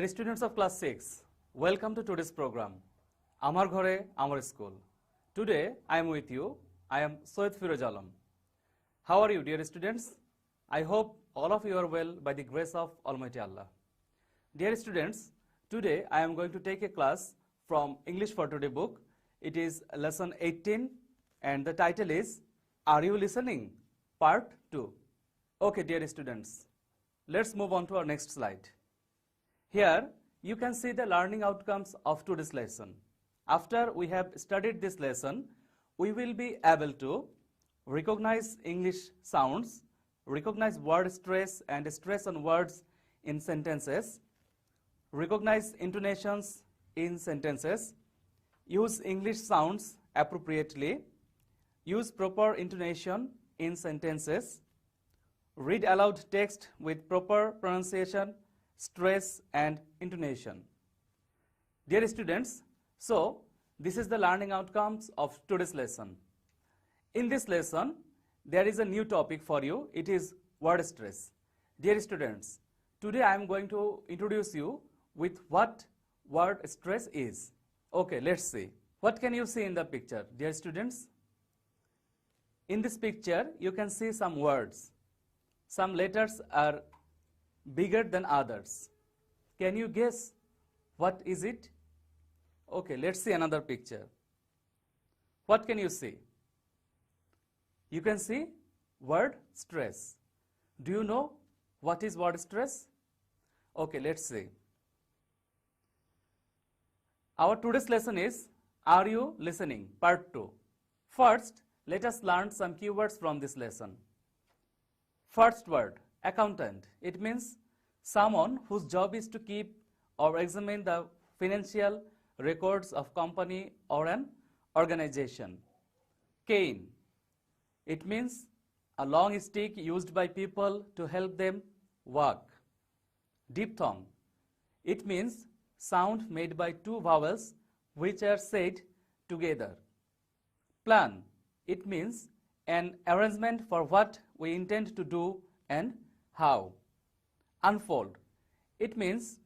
Dear students of class 6, welcome to today's program, Amar Ghore, Amar School. Today, I am with you. I am Soed Firoz Alam. How are you, dear students? I hope all of you are well by the grace of Almighty Allah. Dear students, today I am going to take a class from English for Today book. It is lesson 18 and the title is Are You Listening? Part 2. Okay, dear students, let's move on to our next slide. Here, you can see the learning outcomes of today's lesson. After we have studied this lesson, we will be able to recognize English sounds, recognize word stress and stress on words in sentences, recognize intonations in sentences, use English sounds appropriately, use proper intonation in sentences, read aloud text with proper pronunciation, stress and intonation. Dear students, so this is the learning outcomes of today's lesson. In this lesson, there is a new topic for you. It is word stress. Dear students, today I am going to introduce you with what word stress is. Okay, let's see. What can you see in the picture, dear students? In this picture, you can see some words. Some letters are bigger than others. Can you guess what is it? Okay, let's see another picture. What can you see? You can see word stress. Do you know what is word stress? Okay, let's see. Our today's lesson is Are You Listening? Part 2. First, let us learn some keywords from this lesson. First word, accountant. It means someone whose job is to keep or examine the financial records of company or an organization. Cane. It means a long stick used by people to help them walk. Diphthong. It means sound made by two vowels which are said together. Plan. It means an arrangement for what we intend to do and how. Unfold. It means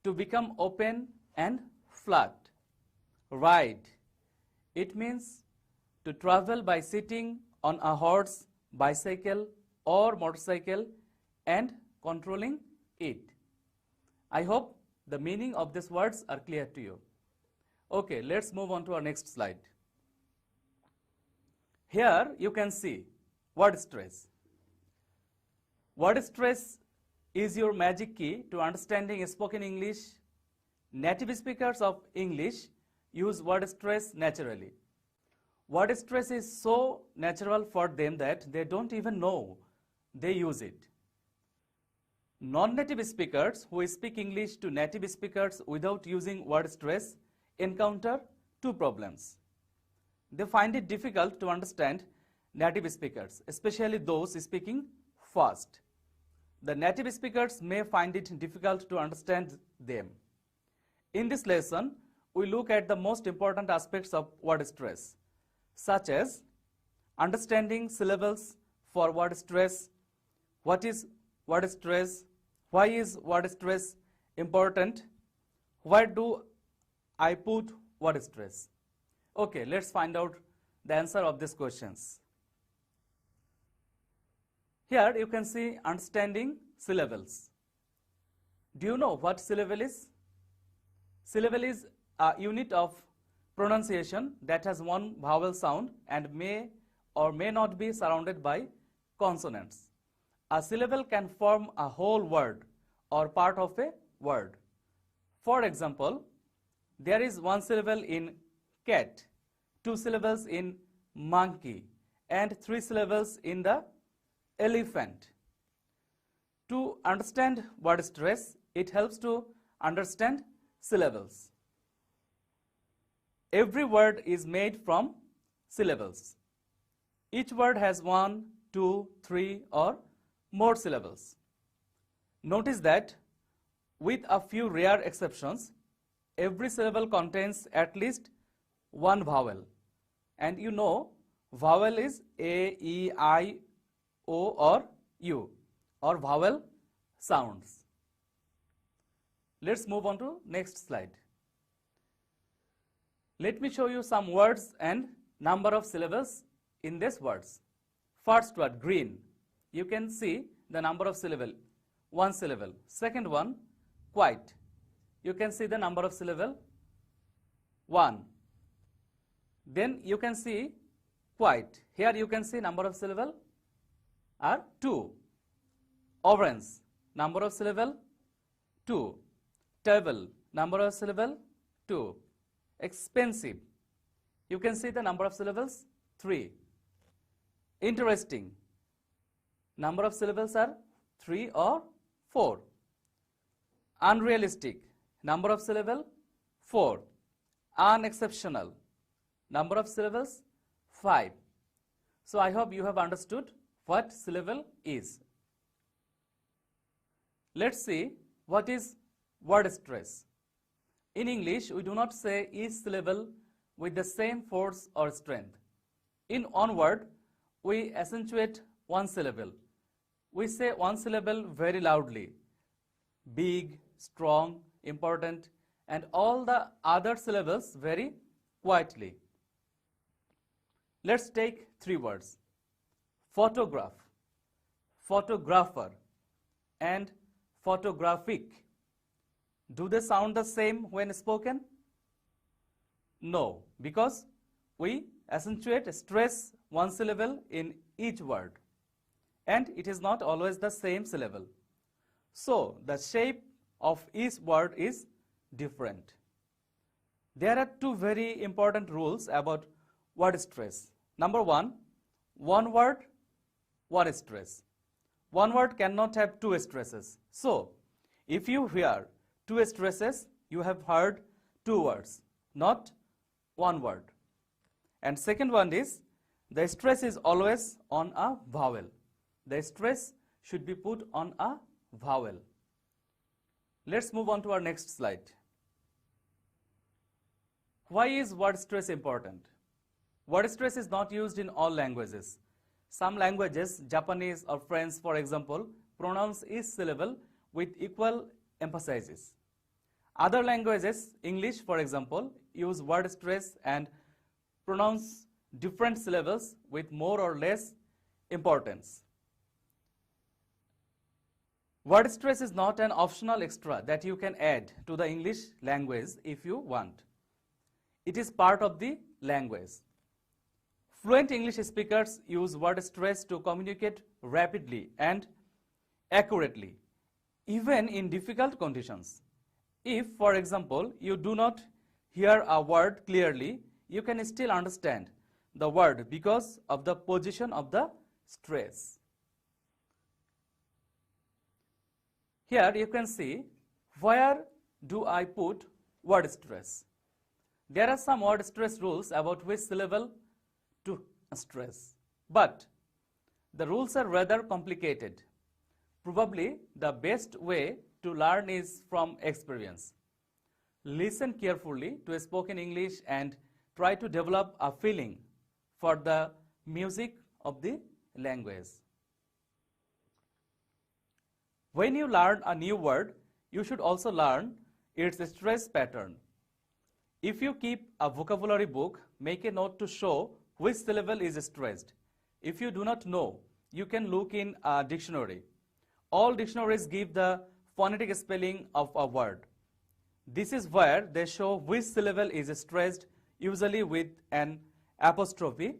to become open and flat. Ride. It means to travel by sitting on a horse, bicycle or motorcycle and controlling it. I hope the meaning of these words are clear to you. Okay, let's move on to our next slide. Here you can see word stress. Word stress is your magic key to understanding spoken English. Native speakers of English use word stress naturally. Word stress is so natural for them that they don't even know they use it. Non-native speakers who speak English to native speakers without using word stress encounter two problems. They find it difficult to understand native speakers, especially those speaking fast. The native speakers may find it difficult to understand them. In this lesson, we look at the most important aspects of word stress, such as understanding syllables for word stress, what is word stress, why is word stress important, where do I put word stress. Okay, let's find out the answer of these questions. Here you can see understanding syllables. Do you know what syllable is? Syllable is a unit of pronunciation that has one vowel sound and may or may not be surrounded by consonants. A syllable can form a whole word or part of a word. For example, there is one syllable in cat, two syllables in monkey, and three syllables in the elephant. To understand word stress, it helps to understand syllables. Every word is made from syllables. Each word has 1, 2, 3 or more syllables. Notice that with a few rare exceptions, every syllable contains at least one vowel. And you know, vowel is A, E, I, O or U or vowel sounds. Let's move on to next slide. Let me show you some words and number of syllables in these words. First word, green. You can see the number of syllable, 1 syllable. Second one, quiet. You can see the number of syllable, 1. Then you can see quiet. Here you can see number of syllable are 2. Orange, number of syllable, 2. Table, number of syllable, 2. Expensive, you can see the number of syllables, 3. Interesting, number of syllables are 3 or 4. Unrealistic, number of syllable, 4. Unexceptional, number of syllables, 5. So I hope you have understood what syllable is. Let's see what is word stress. In English, we do not say each syllable with the same force or strength. In one word, we accentuate one syllable. We say one syllable very loudly, big, strong, important, and all the other syllables very quietly. Let's take 3 words. Photograph, photographer, and photographic. Do they sound the same when spoken? No, because we accentuate stress one syllable in each word, and it is not always the same syllable. So the shape of each word is different. There are 2 very important rules about word stress. Number 1, one word, one stress. One word cannot have 2 stresses. So if you hear 2 stresses, you have heard 2 words, not 1 word. And second one is, the stress is always on a vowel. The stress should be put on a vowel. Let's move on to our next slide. Why is word stress important? Word stress is not used in all languages. Some languages, Japanese or French for example, pronounce each syllable with equal emphasis. Other languages, English for example, use word stress and pronounce different syllables with more or less importance. Word stress is not an optional extra that you can add to the English language if you want. It is part of the language. Fluent English speakers use word stress to communicate rapidly and accurately, even in difficult conditions. If, for example, you do not hear a word clearly, you can still understand the word because of the position of the stress. Here you can see, where do I put word stress? There are some word stress rules about which syllable to stress, but the rules are rather complicated. Probably the best way to learn is from experience. Listen carefully to spoken English and try to develop a feeling for the music of the language. When you learn a new word, you should also learn its stress pattern. If you keep a vocabulary book, make a note to show which syllable is stressed. If you do not know, you can look in a dictionary. All dictionaries give the phonetic spelling of a word. This is where they show which syllable is stressed, usually with an apostrophe,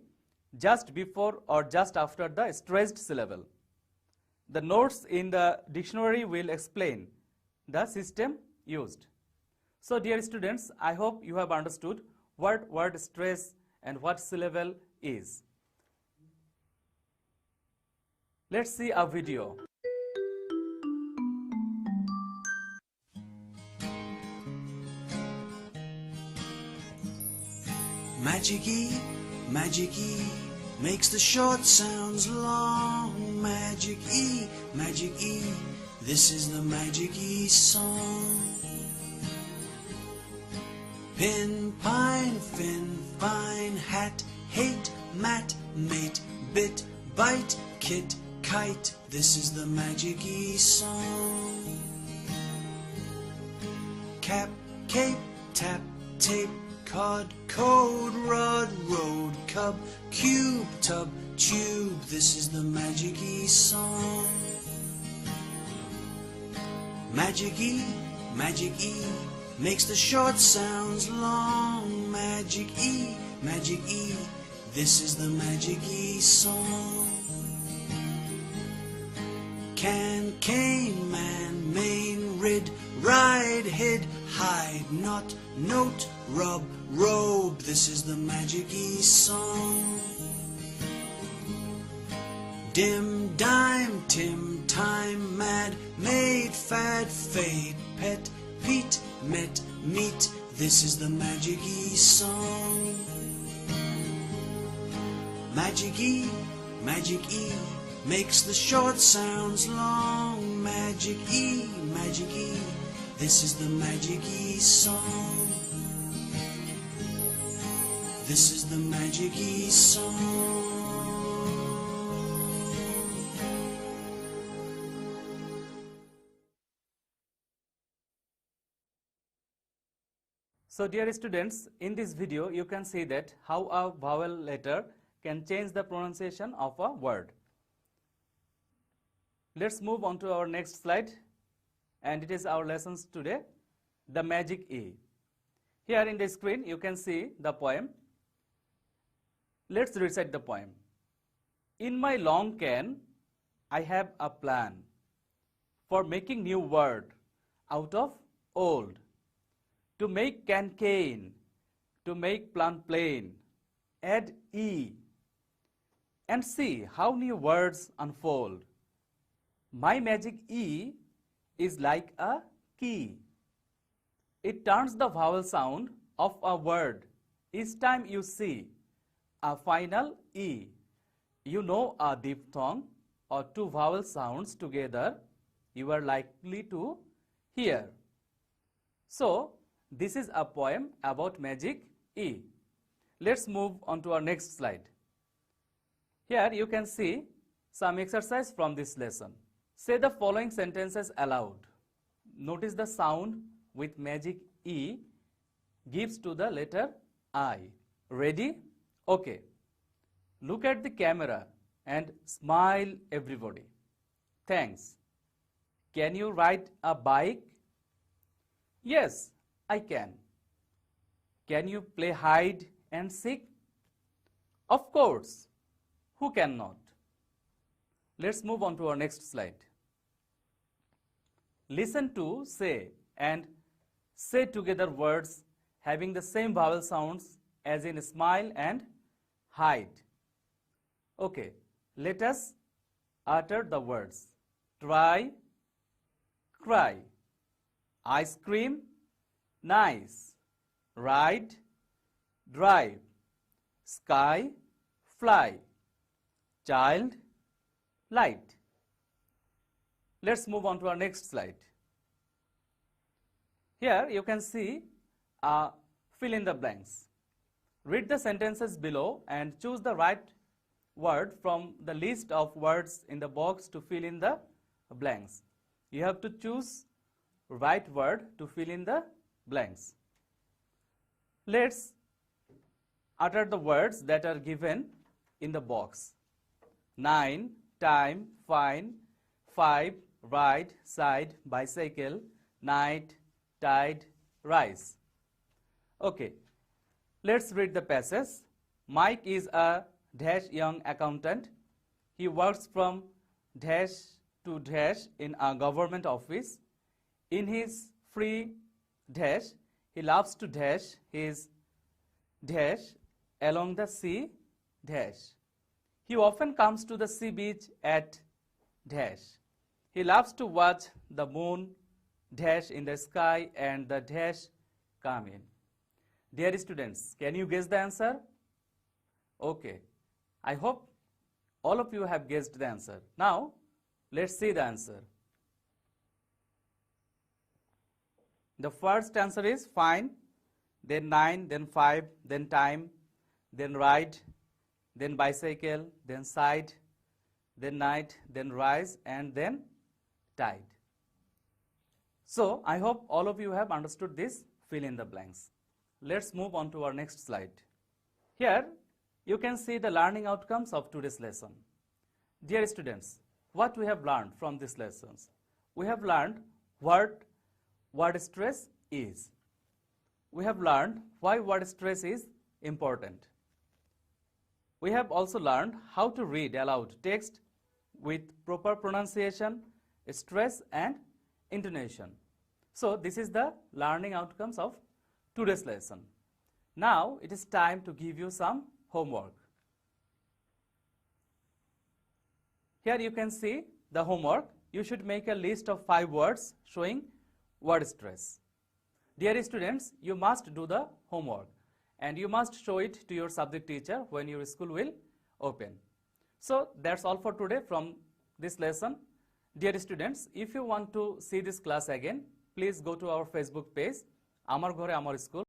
just before or just after the stressed syllable. The notes in the dictionary will explain the system used. So dear students, I hope you have understood what word stress and what syllable is. Let's see a video. Magic E, Magic E, makes the short sounds long. Magic E, this is the Magic E song. Pin, pine, fin, fine, hat, hate, mat, mate, bit, bite, kit, kite, this is the Magic E song. cap, cape, tap, tape, cod, code, rod, road, cub, cube, tub, tube. This is the Magic E song. Magic E, makes the short sounds long. Magic E, this is the Magic E song. Can, cane, man, main, rid, ride, hid, hide, not, note, rub, robe. This is the Magic E song. Dim, dime, tim, time, mad, made, fad, fade, pet, Pete, met, meet. This is the Magic E song. Magic E, makes the short sounds long. Magic E, this is the Magic E song. This is the Magic E song. So dear students, in this video you can see that how a vowel letter can change the pronunciation of a word. Let's move on to our next slide, and it is our lessons today, the Magic E. Here in the screen you can see the poem. Let's recite the poem. In my long can, I have a plan for making new word out of old. To make can cane, to make plan plain, add E, and see how new words unfold. My Magic E is like a key. It turns the vowel sound of a word each time you see a final E. You know a diphthong or two vowel sounds together you are likely to hear. So, this is a poem about Magic E. Let's move on to our next slide. Here you can see some exercise from this lesson. Say the following sentences aloud. Notice the sound with Magic E gives to the letter I. Ready? Okay. Look at the camera and smile everybody. Thanks. Can you ride a bike? Yes, I can. Can you play hide and seek? Of course. Who cannot? Let's move on to our next slide. Listen to, say, and say together words having the same vowel sounds as in smile and hide. Okay, let us utter the words. Try, cry, ice cream, nice, ride, drive, sky, fly, child, light. Let's move on to our next slide. Here you can see fill in the blanks. Read the sentences below and choose the right word from the list of words in the box to fill in the blanks. You have to choose right word to fill in the blanks. Let's utter the words that are given in the box. 9, time, fine, 5, ride, side, bicycle, night, tide, rise. Okay, let's read the passage. Mike is a dash young accountant. He works from dash to dash in a government office. In his free dash, he loves to dash his dash along the sea dash. He often comes to the sea beach at dash. He loves to watch the moon dash in the sky and the dash come in. Dear students, can you guess the answer? Okay, I hope all of you have guessed the answer. Now, let's see the answer. The first answer is fine, then 9, then 5, then time, then ride, then bicycle, then side, then night, then rise, and then tide. So I hope all of you have understood this fill in the blanks. Let's move on to our next slide. Here you can see the learning outcomes of today's lesson. Dear students, what we have learned from these lessons? We have learned what word stress is. We have learned why word stress is important. We have also learned how to read aloud text with proper pronunciation, stress and intonation. So this is the learning outcomes of today's lesson. Now it is time to give you some homework. Here you can see the homework. You should make a list of 5 words showing word stress. Dear students, you must do the homework and you must show it to your subject teacher when your school will open. So that's all for today from this lesson. Dear students, if you want to see this class again, please go to our Facebook page, Amar Ghore Amar School.